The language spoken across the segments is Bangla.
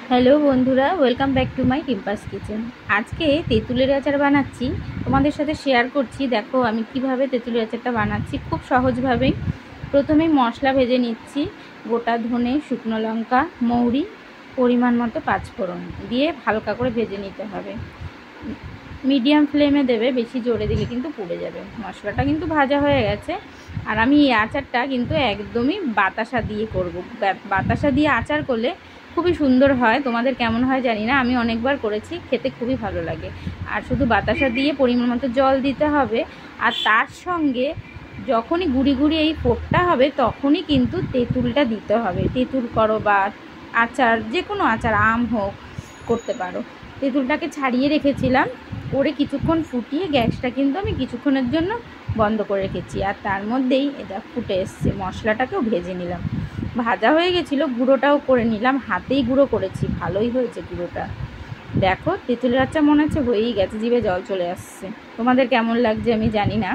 হ্যালো বন্ধুরা, welcome back to my timepass kitchen. আজকে তেঁতুলের আচার বানাচ্ছি, তোমাদের সাথে শেয়ার করছি। দেখো আমি কিভাবে তেঁতুলের আচারটা বানাচ্ছি, খুব সহজভাবেই। প্রথমেই মশলা ভেজে নিচ্ছি। গোটা ধনে, শুকনো লঙ্কা, মৌরি, পরিমাণ মতো পাঁচফোড়ন দিয়ে হালকা করে ভেজে নিতে হবে। মিডিয়াম ফ্লেমে দেবে, বেশি জোরে দিলে কিন্তু পুড়ে যাবে। মশলাটা কিন্তু ভাজা হয়ে গেছে। আর আমি এই আচারটা কিন্তু একদমই বাতাসা দিয়ে করব। বাতাসা দিয়ে আচার করলে খুবই সুন্দর হয়। তোমাদের কেমন হয় জানি না, আমি অনেকবার করেছি, খেতে খুবই ভালো লাগে। আর শুধু বাতাসা দিয়ে পরিমাণ মতো জল দিতে হবে। আর তার সঙ্গে যখনই গুঁড়ি গুঁড়ি এই ফোঁটটা হবে তখনই কিন্তু তেঁতুলটা দিতে হবে। তেঁতুল করো বা আচার, যে কোনো আচার, আম হোক, করতে পারো। তেঁতুলটাকে ছাড়িয়ে রেখেছিলাম, করে কিছুক্ষণ ফুটিয়ে গ্যাসটা কিন্তু আমি কিছুক্ষণের জন্য বন্ধ করে রেখেছি। আর তার মধ্যেই এটা ফুটে এসছে। মশলাটাকেও ভেজে নিলাম, ভাজা হয়ে গেছিলো। গুঁড়োটাও করে নিলাম, হাতেই গুঁড়ো করেছি, ভালোই হয়েছে গুঁড়োটা। দেখো তেঁতুলের আচার মনে হচ্ছে হয়েই গেছে, জিভে জল চলে আসছে। তোমাদের কেমন লাগছে আমি জানি না,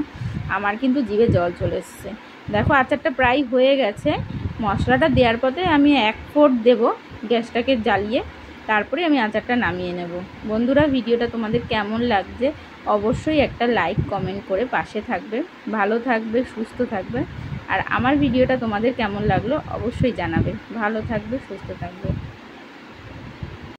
আমার কিন্তু জিভে জল চলে এসছে। দেখো আচারটা প্রায় হয়ে গেছে। মশলাটা দেওয়ার পরে আমি 1 ফোঁট দেবো, গ্যাসটাকে জ্বালিয়ে। তারপরে আমি আচারটা নামিয়ে নেব। বন্ধুরা, ভিডিওটা তোমাদের কেমন লাগছে অবশ্যই একটা লাইক কমেন্ট করে পাশে থাকবে। ভালো থাকবে, সুস্থ থাকবে। আর আমার ভিডিওটা তোমাদের কেমন লাগলো অবশ্যই জানাবে। ভালো থাকবে, সুস্থ থাকবে।